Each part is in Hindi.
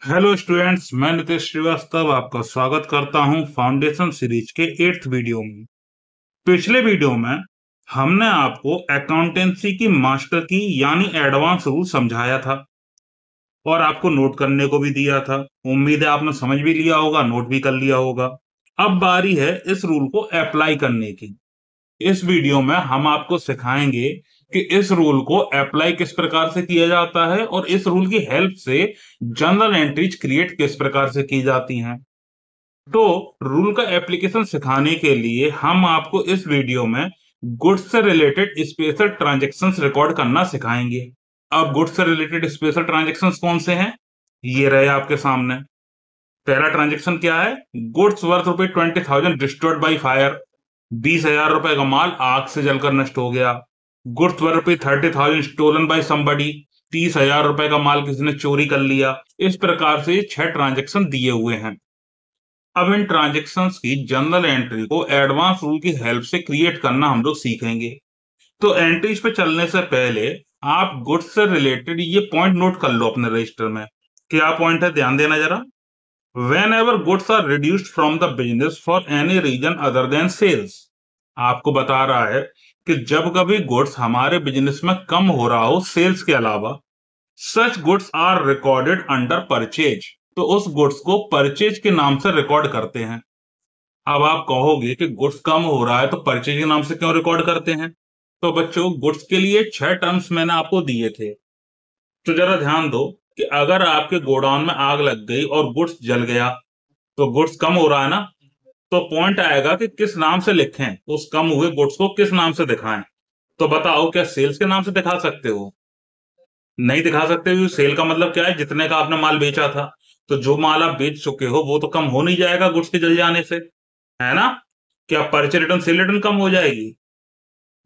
हेलो स्टूडेंट्स, मैं नितेश श्रीवास्तव आपका स्वागत करता हूं फाउंडेशन सीरीज के 8th वीडियो में। पिछले वीडियो में हमने आपको अकाउंटेंसी की मास्टर की यानी एडवांस रूल समझाया था और आपको नोट करने को भी दिया था। उम्मीद है आपने समझ भी लिया होगा, नोट भी कर लिया होगा। अब बारी है इस रूल को अप्लाई करने की। इस वीडियो में हम आपको सिखाएंगे कि इस रूल को अप्लाई किस प्रकार से किया जाता है और इस रूल की हेल्प से जर्नल एंट्रीज क्रिएट किस प्रकार से की जाती हैं। तो रूल का एप्लीकेशन सिखाने के लिए हम आपको इस वीडियो में गुड्स से रिलेटेड स्पेशल ट्रांजैक्शंस रिकॉर्ड करना सिखाएंगे। अब गुड्स से रिलेटेड स्पेशल ट्रांजैक्शंस कौन से हैं? ये रहे आपके सामने। पहला ट्रांजैक्शन क्या है? Goods worth ₹20,000 destroyed by fire. 20,000 रुपए का माल आग से जलकर नष्ट हो गया। Goods worth ₹30,000 stolen by somebody. 30,000 रुपए का माल किसी ने चोरी कर लिया। इस प्रकार से 6 ट्रांजैक्शन दिए हुए हैं। अब इन ट्रांजैक्शंस की जर्नल एंट्री को एडवांस रूल की हेल्प से क्रिएट करना हम लोग सीखेंगे। तो एंट्रीज पे चलने से पहले आप गुड्स से रिलेटेड ये पॉइंट नोट कर लो अपने रजिस्टर में। क्या पॉइंट है, ध्यान देना जरा। Whenever goods are reduced from the business for any reason other than sales, आपको बता रहा है कि जब कभी गुड्स हमारे बिजनेस में कम हो रहा हो सेल्स के अलावा, such goods are recorded under purchase, तो उस गुड्स को परचेज के नाम से रिकॉर्ड करते हैं। अब आप कहोगे कि गुड्स कम हो रहा है तो परचेज के नाम से क्यों रिकॉर्ड करते हैं? तो बच्चों, गुड्स के लिए 6 टर्म्स मैंने आपको दिए थे। तो जरा ध्यान दो कि अगर आपके गोडाउन में आग लग गई और गुड्स जल गया, तो गुड्स कम हो रहा है ना, तो पॉइंट आएगा कि किस नाम से लिखें, उस कम हुए गुड्स को किस नाम से दिखाएं। तो बताओ, क्या सेल्स के नाम से दिखा सकते हो? नहीं दिखा सकते हो। सेल का मतलब क्या है? जितने का आपने माल बेचा था। तो जो माल आप बेच चुके हो वो तो कम हो नहीं जाएगा गुड्स के जल जाने से, है ना? क्या परचेज रिटर्न सेल रिटर्न कम हो जाएगी?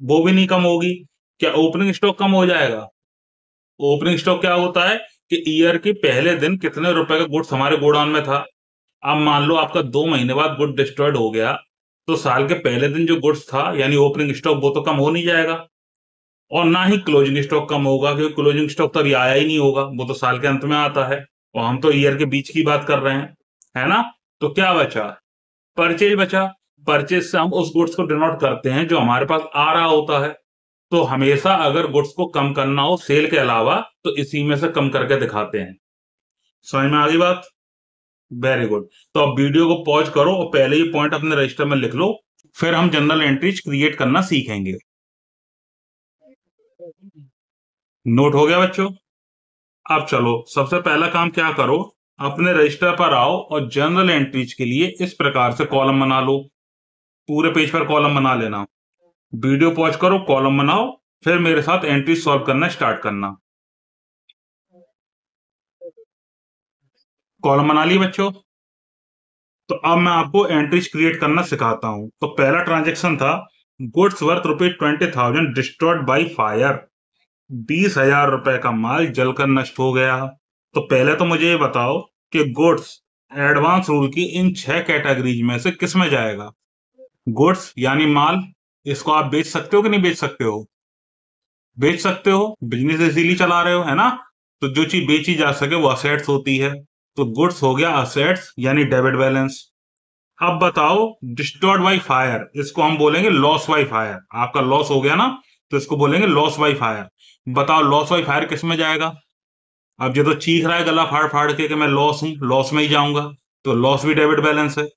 वो भी नहीं कम होगी। क्या ओपनिंग स्टॉक कम हो जाएगा? ओपनिंग स्टॉक क्या होता है कि ईयर के पहले दिन कितने रुपए का गुड्स हमारे गोडाउन में था। अब मान लो आपका 2 महीने बाद गुड डिस्ट्रॉयड हो गया, तो साल के पहले दिन जो गुड्स था यानी ओपनिंग स्टॉक वो तो कम हो नहीं जाएगा। और ना ही क्लोजिंग स्टॉक कम होगा, क्योंकि क्लोजिंग स्टॉक तो अभी आया ही नहीं होगा, वो तो साल के अंत में आता है और हम तो ईयर के बीच की बात कर रहे हैं, है ना? तो क्या बचा? परचेज बचा। परचेज से हम उस गुड्स को डिनोट करते हैं जो हमारे पास आ रहा होता है। तो हमेशा अगर गुड्स को कम करना हो सेल के अलावा, तो इसी में से कम करके दिखाते हैं। समझ में आ गई बात? Very good. तो अब वीडियो को पॉज करो और पहले ही पॉइंट अपने रजिस्टर में लिख लो, फिर हम जनरल एंट्रीज क्रिएट करना सीखेंगे। नोट हो गया बच्चों? अब चलो, सबसे पहला काम क्या करो, अपने रजिस्टर पर आओ और जनरल एंट्रीज के लिए इस प्रकार से कॉलम बना लो। पूरे पेज पर कॉलम बना लेना। वीडियो पॉज करो, कॉलम बनाओ, फिर मेरे साथ एंट्रीज सॉल्व करना स्टार्ट करना। कॉलम बना लिए बच्चों? तो अब मैं आपको एंट्रीज क्रिएट करना सिखाता हूं। तो पहला ट्रांजेक्शन था goods worth ₹20,000 destroyed by fire. 20,000 रुपए का माल जलकर नष्ट हो गया। तो पहले तो मुझे ये बताओ कि गुड्स एडवांस रूल की इन 6 कैटेगरीज में से किस में जाएगा? गुड्स यानी माल, इसको आप बेच सकते हो कि नहीं बेच सकते हो? बेच सकते हो, बिजनेस इजीली चला रहे हो, है ना? तो जो चीज बेची जा सके वो असेट्स होती है। तो गुड्स हो गया असेट्स यानी डेबिट बैलेंस। अब बताओ, डिस्ट्रॉयड बाय फायर, इसको हम बोलेंगे लॉस बाय फायर। आपका लॉस हो गया ना, तो इसको बोलेंगे लॉस बाय फायर। बताओ, लॉस बाय फायर किस में जाएगा? अब ये तो चीख रहा है गला फाड़ फाड़ के कि मैं लॉस हूं, लॉस में ही जाऊंगा। तो लॉस भी डेबिट बैलेंस है।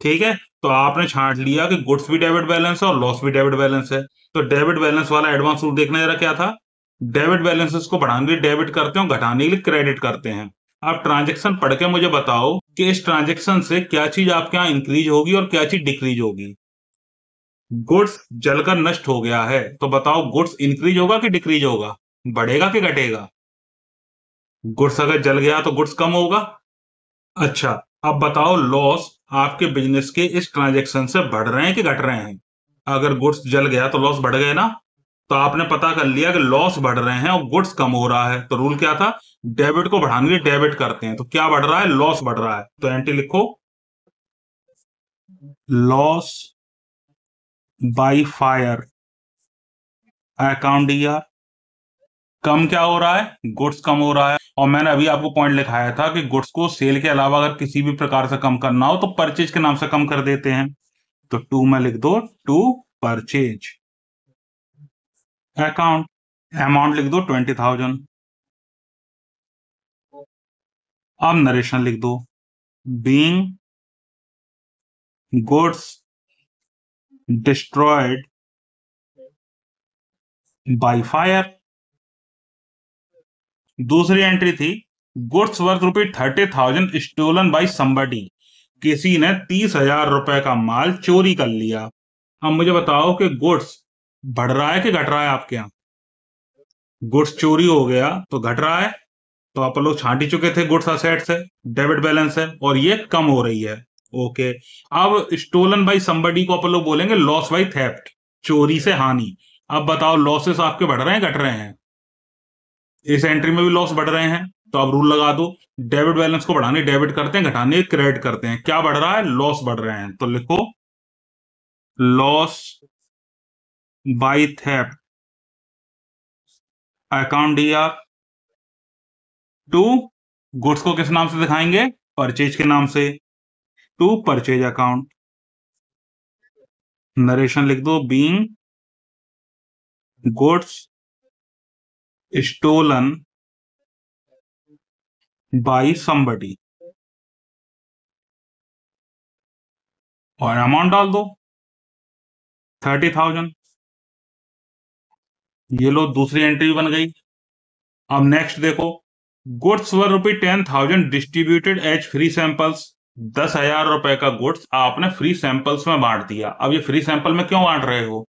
ठीक है, तो आपने छांट लिया कि गुड्स भी डेबिट बैलेंस है और लॉस भी डेबिट बैलेंस है। तो डेबिट बैलेंस वाला एडवांस रूल देखना जरा क्या था। डेबिट बैलेंसेस को बढ़ाने के लिए डेबिट करते हैं और घटाने के लिए क्रेडिट करते हैं। आप ट्रांजेक्शन पढ़ के मुझे बताओ कि इस ट्रांजेक्शन से क्या चीज आपके यहाँ इंक्रीज होगी और क्या चीज डिक्रीज होगी। गुड्स जलकर नष्ट हो गया है, तो बताओ गुड्स इंक्रीज होगा कि डिक्रीज होगा, बढ़ेगा कि घटेगा? गुड्स अगर जल गया तो गुड्स कम होगा। अच्छा, अब बताओ लॉस आपके बिजनेस के इस ट्रांजैक्शन से बढ़ रहे हैं कि घट रहे हैं? अगर गुड्स जल गया तो लॉस बढ़ गए ना। तो आपने पता कर लिया कि लॉस बढ़ रहे हैं और गुड्स कम हो रहा है, तो रूल क्या था? डेबिट को बढ़ाने के लिए डेबिट करते हैं। तो क्या बढ़ रहा है? लॉस बढ़ रहा है। तो एंट्री लिखो, लॉस बाय फायर, अकाउंट दिया। कम क्या हो रहा है, गुड्स कम हो रहा है। और मैंने अभी आपको पॉइंट लिखाया था कि गुड्स को सेल के अलावा अगर किसी भी प्रकार से कम करना हो तो परचेज के नाम से कम कर देते हैं। तो टू में लिख दो टू परचेज अकाउंट, अमाउंट लिख दो 20,000। अब नरेशन लिख दो, being goods destroyed by fire. दूसरी एंट्री थी, goods worth ₹30,000 stolen by somebody. किसी ने 30,000 रुपए का माल चोरी कर लिया। अब मुझे बताओ कि गुड्स बढ़ रहा है कि घट रहा है आपके यहाँ। गुड्स चोरी हो गया तो घट रहा है, तो आप लोग छांट ही चुके थे गुड्स असेट्स है, डेबिट बैलेंस है, और ये कम हो रही है। ओके, अब स्टोलन बाय समबडी को आप लोग बोलेंगे लॉस बाय थेफ्ट, चोरी से हानि। अब बताओ लॉसेस आपके बढ़ रहे हैं घट रहे हैं। इस एंट्री में भी लॉस बढ़ रहे हैं, तो आप रूल लगा दो, डेबिट बैलेंस को बढ़ाने डेबिट करते हैं, घटाने क्रेडिट करते हैं। क्या बढ़ रहा है, लॉस बढ़ रहे हैं, तो लिखो लॉस बाय थेफ्ट अकाउंट दिया टू, गुड्स को किस नाम से दिखाएंगे, परचेज के नाम से, टू परचेज अकाउंट। नरेशन लिख दो, being goods stolen by somebody, और अमाउंट डाल दो 30,000। ये लो दूसरी एंट्री बन गई। अब नेक्स्ट देखो, goods worth ₹10,000 distributed as free samples. 10,000 रुपए का गुड्स आपने फ्री सैंपल्स में बांट दिया। अब ये फ्री सैंपल में क्यों बांट रहे हो,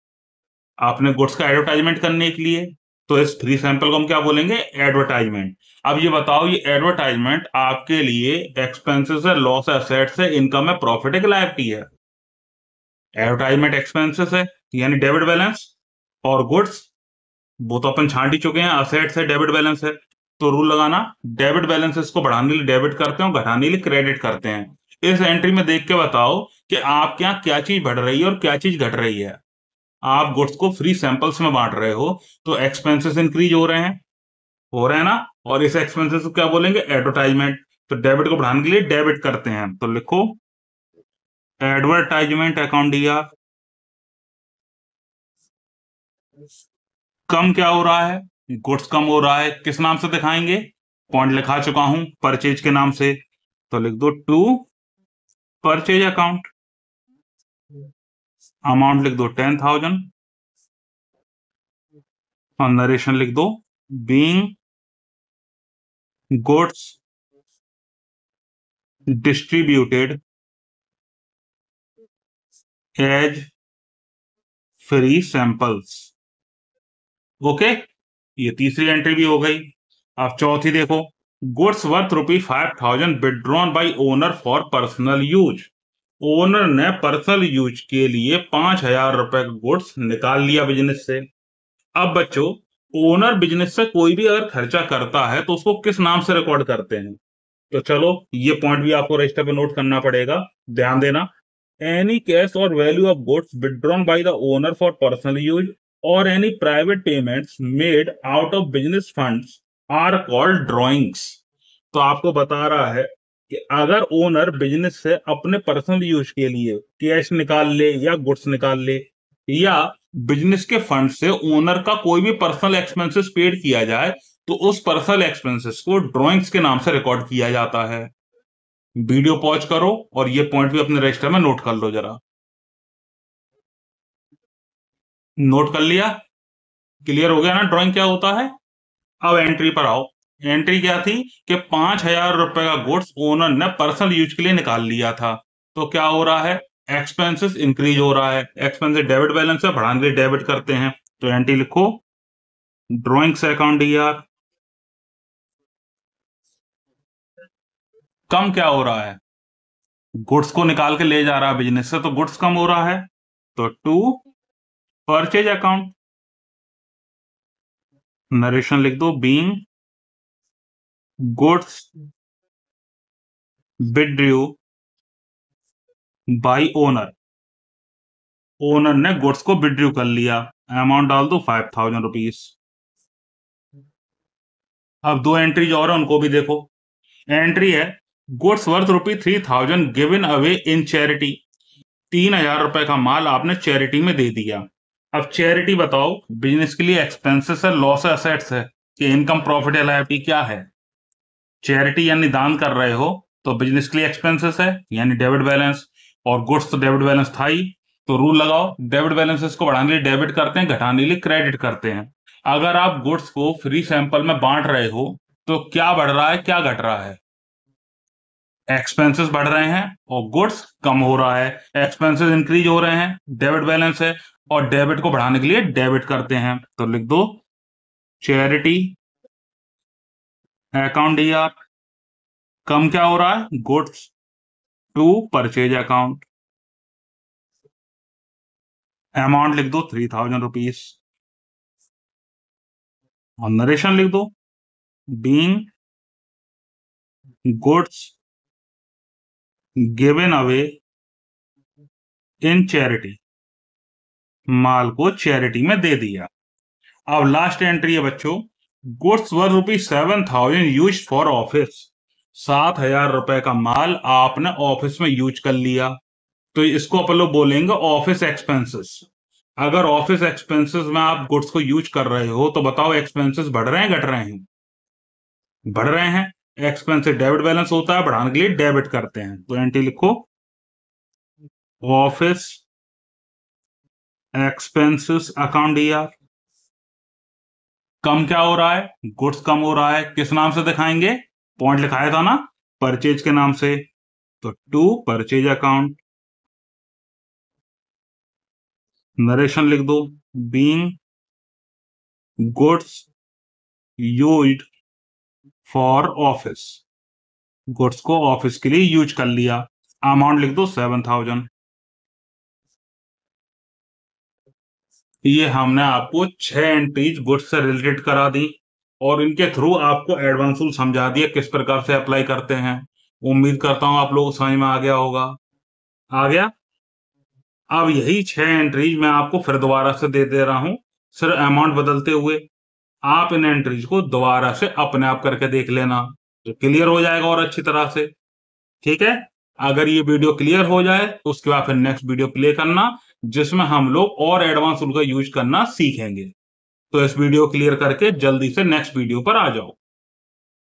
आपने गुड्स का एडवर्टाइजमेंट करने के लिए, तो इस फ्री सैंपल को हम क्या बोलेंगे, एडवर्टाइजमेंट। अब ये बताओ, ये एडवर्टाइजमेंट आपके लिए एक्सपेंसेस है, लॉस है, असेट्स है, इनकम है, प्रॉफिट है कि लायबिलिटी है। एडवर्टाइजमेंट एक्सपेंसेस है यानी डेबिट बैलेंस, और गुड्स वो तो अपन छांट ही चुके हैं, असेट्स है, डेबिट बैलेंस है। तो रूल लगाना, डेबिट बैलेंसेस को बढ़ाने के लिए डेबिट करते हैं, घटाने के लिए क्रेडिट करते हैं। इस एंट्री में देख के बताओ कि आपके यहाँ क्या चीज बढ़ रही है और क्या चीज घट रही है। आप गुड्स को फ्री सैंपल्स में बांट रहे हो, तो एक्सपेंसेस इंक्रीज हो रहे हैं ना, और इस एक्सपेंसेस को क्या बोलेंगे, एडवर्टाइजमेंट। तो डेबिट को बढ़ाने के लिए डेबिट करते हैं, तो लिखो एडवर्टाइजमेंट अकाउंट दिया। कम क्या हो रहा है, गुड्स कम हो रहा है, किस नाम से दिखाएंगे, पॉइंट लिखा चुका हूं, परचेज के नाम से। तो लिख दो टू परचेज अकाउंट, अमाउंट लिख दो 10,000, और नरेशन लिख दो, being goods distributed as free samples. Okay, ये तीसरी एंट्री भी हो गई। अब चौथी देखो, goods worth ₹5,000 withdrawn by owner for personal use. Owner ने पर्सनल यूज के लिए 5,000 रुपए का गुड्स निकाल लिया बिजनेस से। अब बच्चों, ओनर बिजनेस से कोई भी अगर खर्चा करता है तो उसको किस नाम से रिकॉर्ड करते हैं, तो चलो ये पॉइंट भी आपको रजिस्टर पे नोट करना पड़ेगा, ध्यान देना। एनी कैश और value of goods withdrawn by the owner for personal use और any private payments made out of business funds are called drawings. तो आपको बता रहा है कि अगर ओनर बिजनेस से अपने पर्सनल यूज के लिए कैश निकाल ले या गुड्स निकाल ले, या बिजनेस के फंड से ओनर का कोई भी पर्सनल एक्सपेंसेस पेड किया जाए, तो उस पर्सनल एक्सपेंसेस को ड्रॉइंग्स के नाम से रिकॉर्ड किया जाता है। वीडियो पॉज करो और ये पॉइंट भी अपने रजिस्टर में नोट कर लो जरा। नोट कर लिया, क्लियर हो गया ना ड्राइंग क्या होता है। अब एंट्री पर आओ। एंट्री क्या थी कि 5,000 रुपए का गुड्स ओनर ने पर्सनल यूज के लिए निकाल लिया था। तो क्या हो रहा है, एक्सपेंसेस इंक्रीज हो रहा है, एक्सपेंसेस डेबिट बैलेंस है, बढ़ाने के लिए डेबिट करते हैं। तो एंट्री लिखो ड्रॉइंग्स अकाउंट डीआर। कम क्या हो रहा है, गुड्स को निकाल के ले जा रहा है बिजनेस से, तो गुड्स कम हो रहा है, तो टू परचेज अकाउंट। नरेशन लिख दो, being goods withdrew bye owner. Owner ने गुड्स को विड्रू कर लिया, अमाउंट डाल दो 5,000 रुपीज। अब 2 एंट्रीज और है, उनको भी देखो। एंट्री है goods worth ₹3000 given away in charity. 3000 रुपए का माल आपने चैरिटी में दे दिया। अब चैरिटी बताओ, बिजनेस के लिए एक्सपेंसेस है, लॉस एसेट्स है, कि इनकम प्रॉफिट या लायबिलिटी क्या है? चैरिटी यानी दान कर रहे हो, तो बिजनेस के लिए एक्सपेंसेस है यानी डेबिट बैलेंस, और गुड्स तो डेबिट बैलेंस था ही, तो रूल लगाओ, डेबिट बैलेंसेस को बढ़ाने के लिए डेबिट करते हैं, घटाने के लिए क्रेडिट करते हैं। अगर आप गुड्स को फ्री सैंपल में बांट रहे हो तो क्या बढ़ रहा है, क्या घट रहा है? एक्सपेंसेस बढ़ रहे हैं और गुड्स कम हो रहा है। एक्सपेंसेस इंक्रीज हो रहे हैं, डेबिट बैलेंस है, और डेबिट को बढ़ाने के लिए डेबिट करते हैं, तो लिख दो चैरिटी अकाउंट डीआर। कम क्या हो रहा है? Goods to purchase account. Amount लिख दो ₹3000 और नरेशन लिख दो being goods given away in charity. माल को चैरिटी में दे दिया। अब लास्ट एंट्री है बच्चों, goods were ₹7,000 use for office. 7,000 रुपए का माल आपने ऑफिस में यूज कर लिया, तो इसको अपन लोग बोलेंगे ऑफिस एक्सपेंसेस। अगर ऑफिस एक्सपेंसेस में आप गुड्स को यूज कर रहे हो तो बताओ एक्सपेंसेस बढ़ रहे हैं, घट रहे हैं? बढ़ रहे हैं। एक्सपेंसेस डेबिट बैलेंस होता है, बढ़ाने के लिए डेबिट करते हैं, तो एंट्री लिखो ऑफिस एक्सपेंसेस अकाउंट डीआर। कम क्या हो रहा है? गुड्स कम हो रहा है। किस नाम से दिखाएंगे? पॉइंट लिखाया था ना, परचेज के नाम से, तो टू परचेज अकाउंट। नरेशन लिख दो being goods used for office. Goods को ऑफिस के लिए यूज कर लिया। अमाउंट लिख दो 7,000। ये हमने आपको 6 एंट्रीज गुड्स से रिलेटेड करा दी और इनके थ्रू आपको एडवांस रूल समझा दिया किस प्रकार से अप्लाई करते हैं। उम्मीद करता हूं आप लोगों को समझ में आ गया होगा। आ गया? अब यही 6 एंट्रीज मैं आपको फिर दोबारा से दे दे रहा हूं, सिर्फ अमाउंट बदलते हुए। आप इन एंट्रीज को दोबारा से अपने आप करके देख लेना, तो क्लियर हो जाएगा और अच्छी तरह से। ठीक है? अगर ये वीडियो क्लियर हो जाए तो उसके बाद फिर नेक्स्ट वीडियो प्ले करना, जिसमें हम लोग और एडवांस रूल का यूज करना सीखेंगे। तो इस वीडियो क्लियर करके जल्दी से नेक्स्ट वीडियो पर आ जाओ।